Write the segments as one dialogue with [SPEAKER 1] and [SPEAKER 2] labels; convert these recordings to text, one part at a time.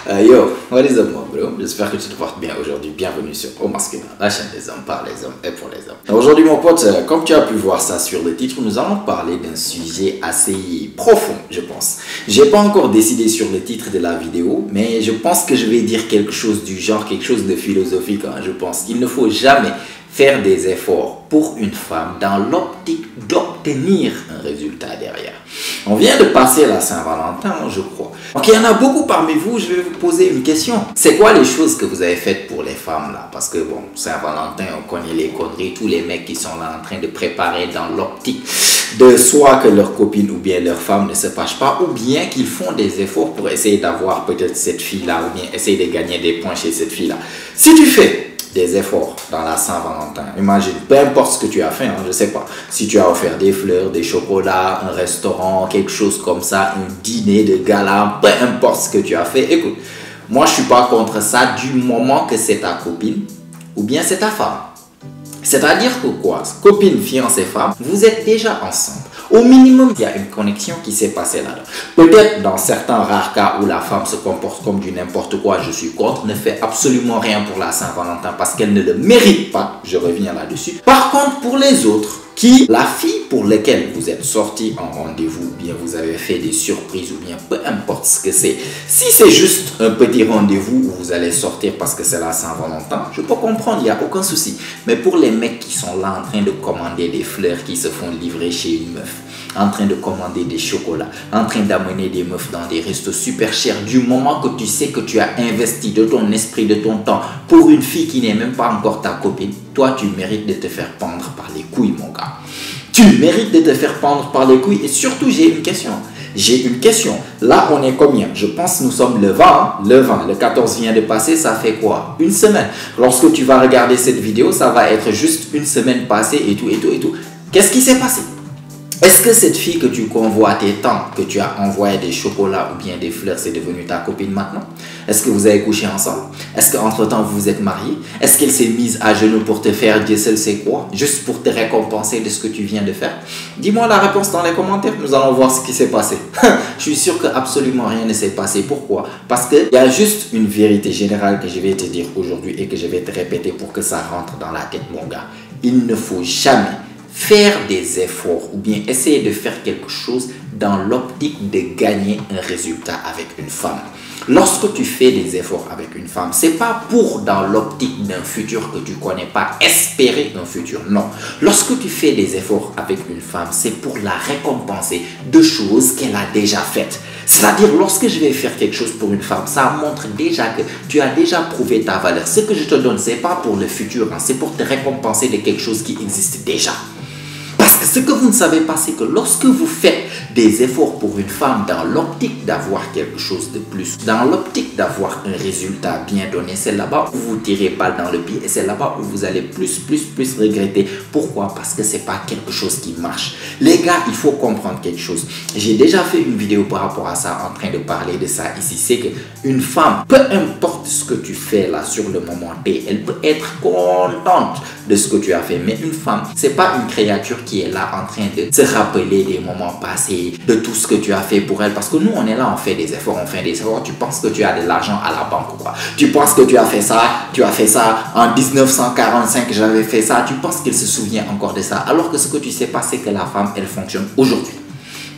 [SPEAKER 1] Yo, what is up, mon bro? J'espère que tu te portes bien aujourd'hui. Bienvenue sur Au Masculin, la chaîne des hommes, par les hommes et pour les hommes. Aujourd'hui, mon pote, comme tu as pu voir ça sur le titre, nous allons parler d'un sujet assez profond, je pense. J'ai pas encore décidé sur le titre de la vidéo, mais je pense que je vais dire quelque chose du genre, quelque chose de philosophique. Je pense qu'il ne faut jamais faire des efforts pour une femme dans l'optique d'obtenir un résultat derrière. On vient de passer la Saint-Valentin, je crois. Donc il y en a beaucoup parmi vous, je vais vous poser une question. C'est quoi les choses que vous avez faites pour les femmes là? Parce que bon, Saint-Valentin, on connaît les conneries, tous les mecs qui sont là en train de préparer dans l'optique de soit que leur copine ou bien leur femme ne se fâche pas, ou bien qu'ils font des efforts pour essayer d'avoir peut-être cette fille-là, ou bien essayer de gagner des points chez cette fille-là. Si tu fais des efforts dans la Saint-Valentin, imagine, peu importe ce que tu as fait, je sais pas, si tu as offert des fleurs, des chocolats, un restaurant, quelque chose comme ça, un dîner de gala, peu importe ce que tu as fait, écoute, moi je suis pas contre ça du moment que c'est ta copine ou bien c'est ta femme. C'est-à-dire que quoi, copine, fiancée, femme, vous êtes déjà ensemble. Au minimum, il y a une connexion qui s'est passée là-dedans. Peut-être dans certains rares cas où la femme se comporte comme du n'importe quoi, je suis contre, ne fait absolument rien pour la Saint-Valentin parce qu'elle ne le mérite pas. Je reviens là-dessus. Par contre, pour les autres, la fille pour laquelle vous êtes sorti en rendez-vous, ou bien vous avez fait des surprises, ou bien peu importe ce que c'est, si c'est juste un petit rendez-vous où vous allez sortir parce que c'est la Saint-Valentin, je peux comprendre, il n'y a aucun souci. Mais pour les mecs qui sont là en train de commander des fleurs qui se font livrer chez une meuf, en train de commander des chocolats, en train d'amener des meufs dans des restos super chers, du moment que tu sais que tu as investi de ton esprit, de ton temps pour une fille qui n'est même pas encore ta copine, toi tu mérites de te faire pendre par les couilles, mon gars. Tu mérites de te faire pendre par les couilles. Et surtout, j'ai une question. Là, on est combien? Je pense que nous sommes le 20. Le 14 vient de passer, ça fait quoi? Une semaine. Lorsque tu vas regarder cette vidéo, ça va être juste une semaine passée et tout. Qu'est-ce qui s'est passé? Est-ce que cette fille que tu convoitais tant, que tu as envoyé des chocolats ou bien des fleurs, c'est devenu ta copine maintenant? Est-ce que vous avez couché ensemble? Est-ce qu'entre-temps vous vous êtes mariés? Est-ce qu'elle s'est mise à genoux pour te faire Dieu seul sait quoi? Juste pour te récompenser de ce que tu viens de faire? Dis-moi la réponse dans les commentaires, nous allons voir ce qui s'est passé. Je suis sûr que absolument rien ne s'est passé. Pourquoi? Parce qu'il y a juste une vérité générale que je vais te dire aujourd'hui et que je vais te répéter pour que ça rentre dans la tête, mon gars. Il ne faut jamais faire des efforts ou bien essayer de faire quelque chose dans l'optique de gagner un résultat avec une femme. Lorsque tu fais des efforts avec une femme, c'est pas pour dans l'optique d'un futur que tu connais pas, espérer un futur, non. Lorsque tu fais des efforts avec une femme, c'est pour la récompenser de choses qu'elle a déjà faites. C'est-à-dire, lorsque je vais faire quelque chose pour une femme, ça montre déjà que tu as déjà prouvé ta valeur. Ce que je te donne, c'est pas pour le futur, c'est pour te récompenser de quelque chose qui existe déjà. Parce que ce que vous ne savez pas, c'est que lorsque vous faites des efforts pour une femme dans l'optique d'avoir quelque chose de plus, dans l'optique d'avoir un résultat bien donné, c'est là-bas où vous tirez balle dans le pied et c'est là-bas où vous allez plus regretter. Pourquoi? Parce que c'est pas quelque chose qui marche. Les gars, il faut comprendre quelque chose. J'ai déjà fait une vidéo par rapport à ça, en train de parler de ça ici. C'est qu'une femme, peu importe ce que tu fais là sur le moment T, elle peut être contente de ce que tu as fait. Mais une femme, c'est pas une créature qui est là en train de se rappeler des moments passés, de tout ce que tu as fait pour elle. Parce que nous, on est là, on fait des efforts, Tu penses que tu as de l'argent à la banque ou quoi? Tu penses que tu as fait ça en 1945, j'avais fait ça. Tu penses qu'elle se souvient encore de ça. Alors que ce que tu sais pas, c'est que la femme, elle fonctionne aujourd'hui.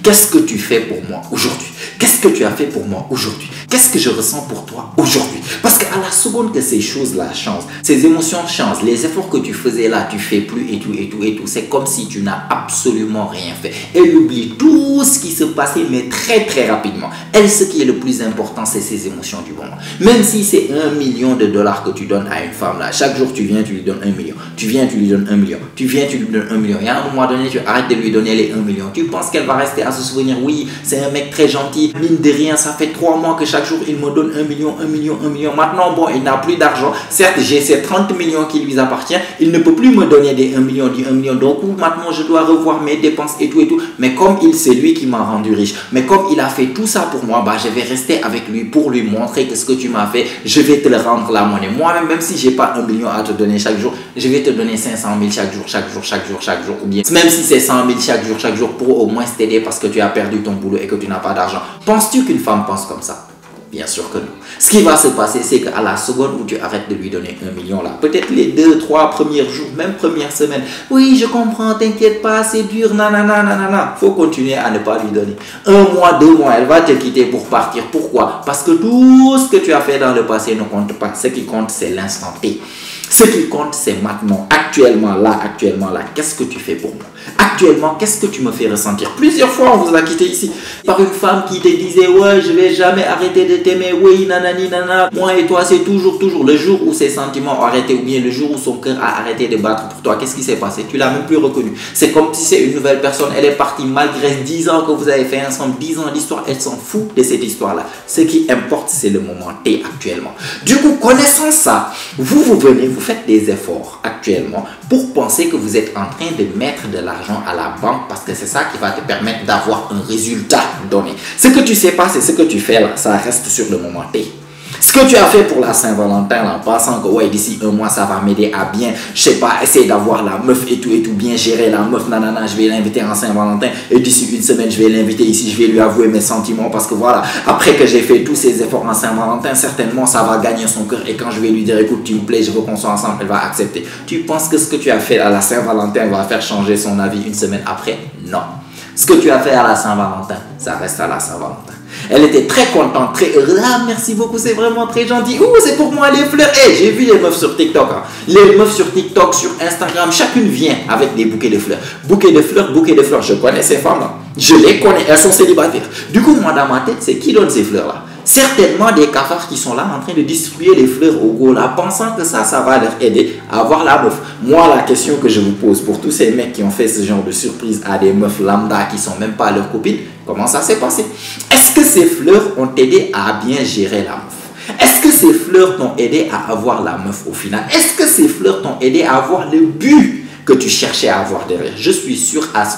[SPEAKER 1] Qu'est-ce que tu fais pour moi aujourd'hui? Qu'est-ce que tu as fait pour moi aujourd'hui? Qu'est-ce que je ressens pour toi aujourd'hui? Parce qu'à la seconde que ces choses-là changent, ces émotions changent, les efforts que tu faisais là, tu fais plus et tout. C'est comme si tu n'as absolument rien fait. Elle oublie tout ce qui se passait, mais très rapidement. Elle, ce qui est le plus important, c'est ses émotions du moment. Même si c'est $1 million que tu donnes à une femme là, chaque jour tu viens, tu lui donnes 1 million. Tu viens, tu lui donnes 1 million. Tu viens, tu lui donnes 1 million. Et à un moment donné, tu arrêtes de lui donner les 1 million. Tu penses qu'elle va rester à se souvenir? Oui, c'est un mec très gentil. Mine de rien, ça fait 3 mois que chaque jour il me donne 1 million. Maintenant, bon, il n'a plus d'argent. Certes, j'ai ces 30 millions qui lui appartiennent. Il ne peut plus me donner des 1 million, Donc, maintenant, je dois revoir mes dépenses et tout. Mais comme c'est lui qui m'a rendu riche. Mais comme il a fait tout ça pour moi, je vais rester avec lui pour lui montrer que ce que tu m'as fait, je vais te le rendre la monnaie. Moi-même, même si j'ai pas 1 million à te donner chaque jour, je vais te donner 500 000 chaque jour. Ou bien, même si c'est 100 000 chaque jour pour au moins t'aider parce que tu as perdu ton boulot et que tu n'as pas d'argent. Penses-tu qu'une femme pense comme ça? Bien sûr que non. Ce qui va se passer, c'est qu'à la seconde où tu arrêtes de lui donner 1 million là, peut-être les 2, 3 premiers jours, même première semaine, oui, je comprends, t'inquiète pas, c'est dur, nanana, nanana. Faut continuer à ne pas lui donner. 1 mois, 2 mois, elle va te quitter pour partir. Pourquoi? Parce que tout ce que tu as fait dans le passé ne compte pas. Ce qui compte, c'est l'instant T. Ce qui compte, c'est maintenant, actuellement là, qu'est-ce que tu fais pour moi? Actuellement, qu'est-ce que tu me fais ressentir? Plusieurs fois, on vous a quitté ici par une femme qui te disait, ouais, je vais jamais arrêter de t'aimer, oui, nanani, nana. Moi et toi, c'est toujours le jour où ses sentiments ont arrêté ou bien le jour où son cœur a arrêté de battre pour toi. Qu'est-ce qui s'est passé? Tu l'as même plus reconnu. C'est comme si c'est une nouvelle personne. Elle est partie malgré 10 ans que vous avez fait ensemble, 10 ans d'histoire. Elle s'en fout de cette histoire-là. Ce qui importe, c'est le moment T actuellement. Du coup, connaissant ça, vous venez, vous faites des efforts actuellement pour penser que vous êtes en train de mettre de l'argent à la banque parce que c'est ça qui va te permettre d'avoir un résultat donné. Ce que tu sais pas, c'est ce que tu fais là, ça reste sur le moment T. Ce que tu as fait pour la Saint-Valentin, en pensant que ouais, d'ici 1 mois, ça va m'aider à bien, je sais pas, essayer d'avoir la meuf et tout, bien gérer la meuf, nanana, je vais l'inviter en Saint-Valentin et d'ici 1 semaine, je vais l'inviter ici, je vais lui avouer mes sentiments parce que voilà, après que j'ai fait tous ces efforts en Saint-Valentin, certainement, ça va gagner son cœur et quand je vais lui dire, écoute, tu me plais, je veux qu'on soit ensemble, elle va accepter. Tu penses que ce que tu as fait à la Saint-Valentin va faire changer son avis 1 semaine après? Non. Ce que tu as fait à la Saint-Valentin, ça reste à la Saint-Valentin. Elle était très contente, très heureuse. Ah, merci beaucoup, c'est vraiment très gentil. Ouh, c'est pour moi les fleurs. Hey, j'ai vu les meufs sur TikTok. Hein. Les meufs sur TikTok, sur Instagram, chacune vient avec des bouquets de fleurs. Bouquets de fleurs, bouquets de fleurs. Je connais ces femmes-là. Je les connais, elles sont célibataires. Du coup, moi, dans ma tête, c'est qui donne ces fleurs-là? Certainement des cafards qui sont là en train de distribuer les fleurs au gars là, pensant que ça va leur aider à avoir la meuf. Moi, la question que je vous pose pour tous ces mecs qui ont fait ce genre de surprise à des meufs lambda qui sont même pas leurs copines, comment ça s'est passé? Est-ce que ces fleurs ont aidé à bien gérer la meuf? Est-ce que ces fleurs t'ont aidé à avoir la meuf au final? Est-ce que ces fleurs t'ont aidé à avoir le but que tu cherchais à avoir derrière? Je suis sûr à 100%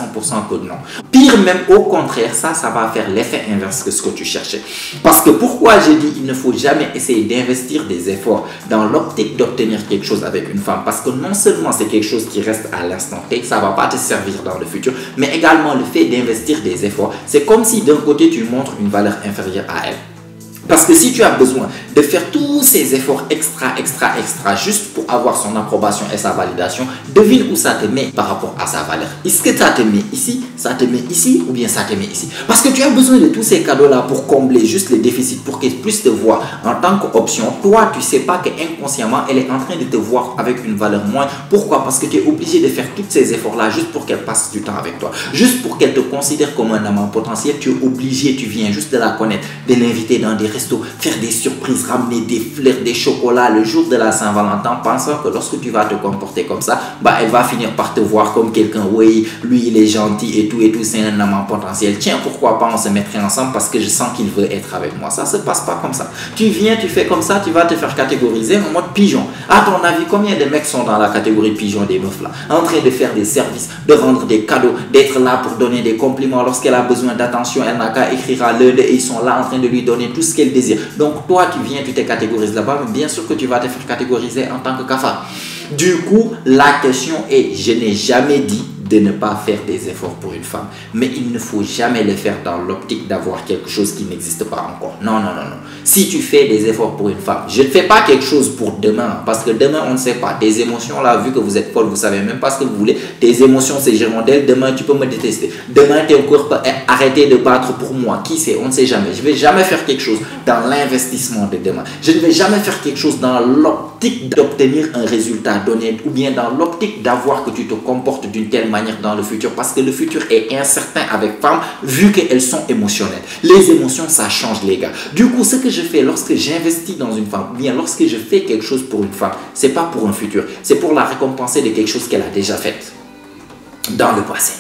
[SPEAKER 1] que non. Pire même, au contraire, ça va faire l'effet inverse que ce que tu cherchais. Parce que pourquoi j'ai dit il ne faut jamais essayer d'investir des efforts dans l'optique d'obtenir quelque chose avec une femme? Parce que non seulement c'est quelque chose qui reste à l'instant T, ça ne va pas te servir dans le futur, mais également le fait d'investir des efforts, c'est comme si d'un côté tu montres une valeur inférieure à elle. Parce que si tu as besoin de faire tous ces efforts extra, juste pour avoir son approbation et sa validation, devine où ça te met par rapport à sa valeur. Est-ce que ça te met ici, ça te met ici ou bien ça te met ici? Parce que tu as besoin de tous ces cadeaux-là pour combler juste les déficits, pour qu'elle puisse te voir en tant qu'option. Toi, tu ne sais pas qu'inconsciemment, elle est en train de te voir avec une valeur moindre. Pourquoi? Parce que tu es obligé de faire tous ces efforts-là juste pour qu'elle passe du temps avec toi. Juste pour qu'elle te considère comme un amant potentiel, tu es obligé, tu viens juste de la connaître, de l'inviter dans des faire des surprises, ramener des fleurs, des chocolats le jour de la Saint-Valentin, pensant que lorsque tu vas te comporter comme ça, elle va finir par te voir comme quelqu'un, oui, lui il est gentil et tout, c'est un amant potentiel. Tiens, pourquoi pas on se mettrait ensemble parce que je sens qu'il veut être avec moi. Ça se passe pas comme ça. Tu viens, tu fais comme ça, tu vas te faire catégoriser en mode pigeon. À ton avis, combien de mecs sont dans la catégorie pigeon des meufs là, en train de faire des services, de rendre des cadeaux, d'être là pour donner des compliments lorsqu'elle a besoin d'attention, elle n'a qu'à écrire à l'heure et ils sont là en train de lui donner tout ce qu'elle désire. Donc toi tu viens, tu te catégorises là-bas, mais bien sûr que tu vas te faire catégoriser en tant que cafard. Du coup, la question est, je n'ai jamais dit de ne pas faire des efforts pour une femme, mais il ne faut jamais le faire dans l'optique d'avoir quelque chose qui n'existe pas encore. Non. Si tu fais des efforts pour une femme, je ne fais pas quelque chose pour demain, parce que demain on ne sait pas. Tes émotions là, vu que vous êtes folle, vous savez même pas ce que vous voulez. Tes émotions c'est girondelle, demain tu peux me détester. Demain ton corps peut arrêter de battre pour moi. Qui sait? On ne sait jamais. Je ne vais jamais faire quelque chose dans l'investissement de demain. Je ne vais jamais faire quelque chose dans l'optique d'obtenir un résultat donné, ou bien dans l'optique d'avoir que tu te comportes d'une telle manière dans le futur, parce que le futur est incertain avec femmes vu qu'elles sont émotionnelles. Les émotions ça change les gars. Du coup, ce que je fais lorsque j'investis dans une femme, ou bien lorsque je fais quelque chose pour une femme, c'est pas pour un futur, c'est pour la récompenser de quelque chose qu'elle a déjà fait dans le passé.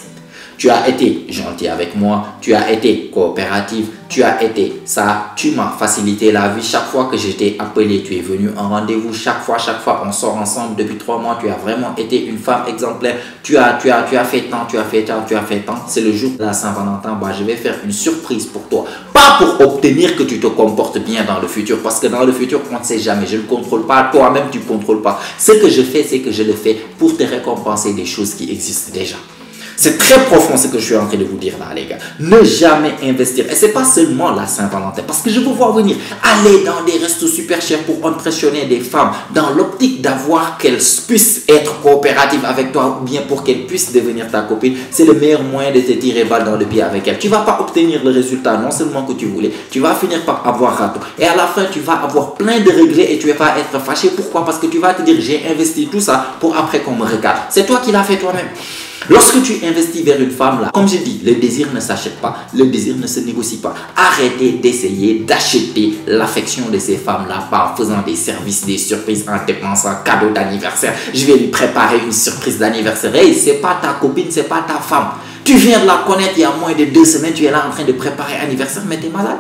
[SPEAKER 1] Tu as été gentil avec moi, tu as été coopérative, tu as été ça, tu m'as facilité la vie. Chaque fois que j'étais appelé, tu es venu en rendez-vous. Chaque fois, on sort ensemble depuis 3 mois. Tu as vraiment été une femme exemplaire. Tu as fait tant. C'est le jour de la Saint-Valentin. Je vais faire une surprise pour toi. Pas pour obtenir que tu te comportes bien dans le futur. Parce que dans le futur, on ne sait jamais. Je ne contrôle pas. Toi-même, tu ne contrôles pas. Ce que je fais, c'est que je le fais pour te récompenser des choses qui existent déjà. C'est très profond ce que je suis en train de vous dire là, les gars. Ne jamais investir. Et c'est pas seulement la Saint-Valentin. Parce que je vous vois venir aller dans des restos super chers pour impressionner des femmes dans l'optique d'avoir qu'elles puissent être coopératives avec toi ou bien pour qu'elles puissent devenir ta copine. C'est le meilleur moyen de te tirer balle dans le pied avec elle. Tu vas pas obtenir le résultat non seulement que tu voulais. Tu vas finir par avoir raté. Et à la fin, tu vas avoir plein de regrets et tu vas être fâché. Pourquoi? Parce que tu vas te dire, j'ai investi tout ça pour après qu'on me regarde. C'est toi qui l'as fait toi-même. Lorsque tu investis vers une femme, là, comme je dis, le désir ne s'achète pas, le désir ne se négocie pas. Arrêtez d'essayer d'acheter l'affection de ces femmes-là en faisant des services, des surprises, en dépensant cadeau d'anniversaire. Je vais lui préparer une surprise d'anniversaire. Hey, c'est pas ta copine, c'est pas ta femme. Tu viens de la connaître il y a moins de 2 semaines, tu es là en train de préparer anniversaire, mais t'es malade.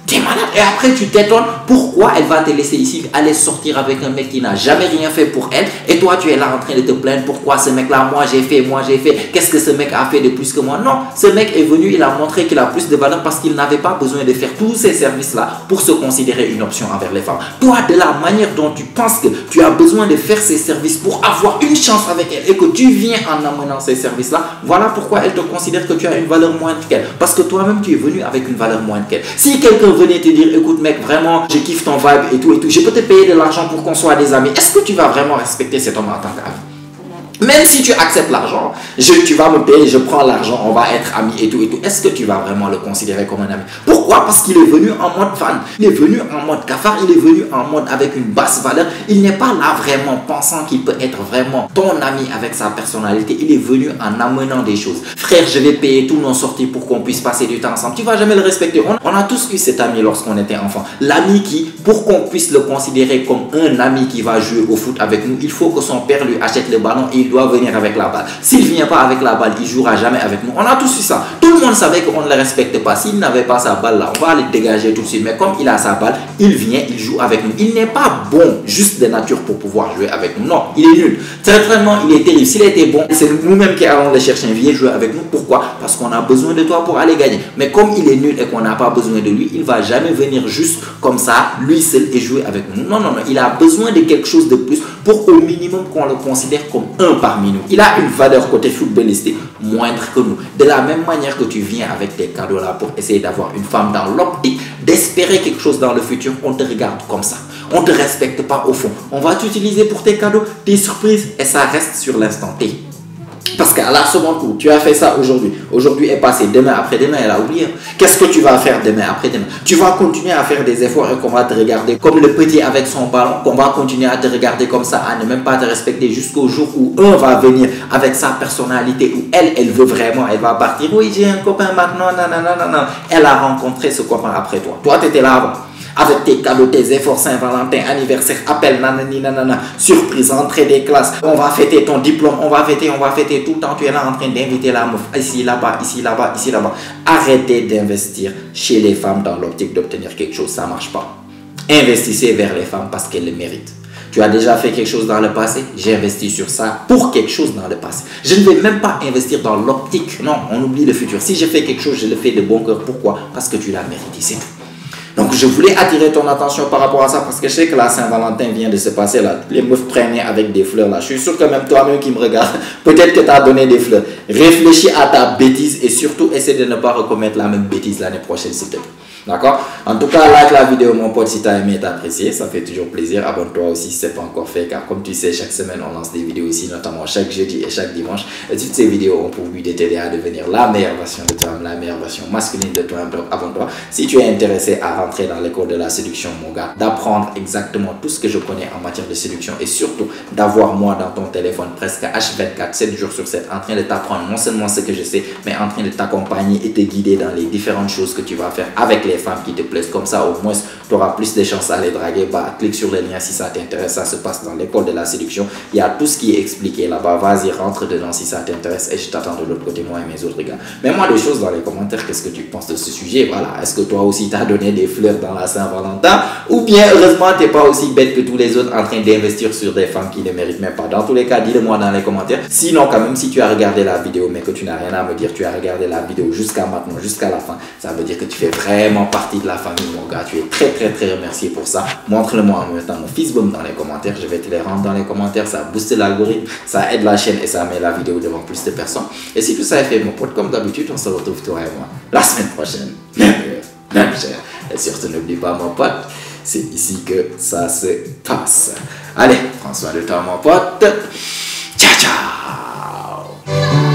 [SPEAKER 1] T'es malade. Et après, tu t'étonnes pourquoi elle va te laisser ici, aller sortir avec un mec qui n'a jamais rien fait pour elle. Et toi, tu es là en train de te plaindre. Pourquoi ce mec-là, moi j'ai fait. Qu'est-ce que ce mec a fait de plus que moi? Non, ce mec est venu, il a montré qu'il a plus de valeur parce qu'il n'avait pas besoin de faire tous ces services-là pour se considérer une option envers les femmes. Toi, de la manière dont tu penses que tu as besoin de faire ces services pour avoir une chance avec elle et que tu viens en amenant ces services-là, voilà pourquoi elle te considère que tu as une valeur moindre qu'elle. Parce que toi-même, tu es venu avec une valeur moindre qu'elle. Si quelqu'un venait te dire, écoute mec, vraiment, je kiffe ton vibe et tout, je peux te payer de l'argent pour qu'on soit des amis, est-ce que tu vas vraiment respecter cet homme en tant qu'ami? Même si tu acceptes l'argent, tu vas me payer, je prends l'argent, on va être amis et tout. Est-ce que tu vas vraiment le considérer comme un ami? Pourquoi? Parce qu'il est venu en mode fan, il est venu en mode cafard, il est venu en mode avec une basse valeur. Il n'est pas là vraiment pensant qu'il peut être vraiment ton ami avec sa personnalité. Il est venu en amenant des choses. Frère, je vais payer tous nos sorties pour qu'on puisse passer du temps ensemble. Tu vas jamais le respecter. On a tous eu cet ami lorsqu'on était enfant. L'ami qui, pour qu'on puisse le considérer comme un ami qui va jouer au foot avec nous, il faut que son père lui achète le ballon et il doit venir avec la balle. S'il ne vient pas avec la balle, il ne jouera jamais avec nous. On a tous eu ça. Tout le monde savait qu'on ne le respecte pas. S'il n'avait pas sa balle là, on va aller dégager tout de suite. Mais comme il a sa balle, il vient, il joue avec nous. Il n'est pas bon juste de nature pour pouvoir jouer avec nous. Non, il est nul. Certainement, il est terrible. S'il était bon, c'est nous-mêmes qui allons le chercher. Viens jouer avec nous. Pourquoi? Parce qu'on a besoin de toi pour aller gagner. Mais comme il est nul et qu'on n'a pas besoin de lui, il ne va jamais venir juste comme ça, lui seul, et jouer avec nous. Non. Il a besoin de quelque chose de plus pour au minimum qu'on le considère comme un parmi nous. Il a une valeur côté footballistique moindre que nous. De la même manière que tu viens avec tes cadeaux là pour essayer d'avoir une femme dans l'optique d'espérer quelque chose dans le futur, on te regarde comme ça. On ne te respecte pas au fond. On va t'utiliser pour tes cadeaux, tes surprises et ça reste sur l'instant T. Parce qu'à la seconde où tu as fait ça aujourd'hui est passé, demain, après-demain, elle a oublié. Qu'est-ce que tu vas faire demain, après-demain? Tu vas continuer à faire des efforts et qu'on va te regarder comme le petit avec son ballon, qu'on va continuer à te regarder comme ça, à ne même pas te respecter jusqu'au jour où un va venir avec sa personnalité, où elle veut vraiment, elle va partir. Oui, j'ai un copain maintenant, non. Elle a rencontré ce copain après toi. Toi, tu étais là avant. Avec tes cadeaux, tes efforts, Saint-Valentin, anniversaire, appel, nanana, surprise, entrée des classes, on va fêter ton diplôme, on va fêter, tout le temps tu es là en train d'inviter la meuf, ici, là-bas. Arrêtez d'investir chez les femmes dans l'optique d'obtenir quelque chose, ça ne marche pas. Investissez vers les femmes parce qu'elles le méritent. Tu as déjà fait quelque chose dans le passé, j'ai investi sur ça pour quelque chose dans le passé. Je ne vais même pas investir dans l'optique, non, on oublie le futur. Si je fais quelque chose, je le fais de bon cœur. Pourquoi? Parce que tu l'as mérité, c'est tout. Donc je voulais attirer ton attention par rapport à ça parce que je sais que la Saint-Valentin vient de se passer là. Les meufs prenaient avec des fleurs là. Je suis sûr que même toi-même qui me regarde, peut-être que tu as donné des fleurs. Réfléchis à ta bêtise et surtout essaie de ne pas recommettre la même bêtise l'année prochaine s'il te plaît. D'accord? En tout cas, like la vidéo mon pote si tu as aimé et t'as apprécié. Ça fait toujours plaisir. Abonne-toi aussi si ce n'est pas encore fait car comme tu sais, chaque semaine on lance des vidéos ici, notamment chaque jeudi et chaque dimanche. Et toutes ces vidéos ont pour but de t'aider à devenir la meilleure version de toi-même, la meilleure version masculine de toi-même. Donc abonne-toi. Si tu es intéressé à rentrer dans l'école de la séduction, mon gars, d'apprendre exactement tout ce que je connais en matière de séduction et surtout d'avoir moi dans ton téléphone presque H24, 7 jours sur 7, en train de t'apprendre non seulement ce que je sais, mais en train de t'accompagner et te guider dans les différentes choses que tu vas faire avec les femmes qui te plaisent. Comme ça, au moins, tu auras plus de chances à les draguer. Bah, clique sur le lien si ça t'intéresse. Ça se passe dans l'école de la séduction. Il y a tout ce qui est expliqué là-bas. Vas-y, rentre dedans si ça t'intéresse et je t'attends de l'autre côté, moi et mes autres gars. Mets-moi des choses dans les commentaires. Qu'est-ce que tu penses de ce sujet? Voilà. Est-ce que toi aussi, tu as donné des fleurs dans la Saint-Valentin? Ou bien, heureusement, tu n'es pas aussi bête que tous les autres en train d'investir sur des femmes qui ne méritent même pas. Dans tous les cas, dis-le-moi dans les commentaires. Sinon, quand même, si tu as regardé la vidéo, mais que tu n'as rien à me dire, tu as regardé la vidéo jusqu'à maintenant, jusqu'à la fin, ça veut dire que tu fais vraiment partie de la famille, mon gars. Tu es très très remercié pour ça. Montre-le-moi en même temps mon fils bombe dans les commentaires. Je vais te les rendre dans les commentaires. Ça booste l'algorithme, ça aide la chaîne et ça met la vidéo devant plus de personnes. Et si tout ça est fait, mon pote, comme d'habitude, on se retrouve toi et moi la semaine prochaine. Même heure, même chair. Et surtout, n'oublie pas, mon pote, c'est ici que ça se passe. Allez, prends soin de toi, mon pote. Ciao, ciao.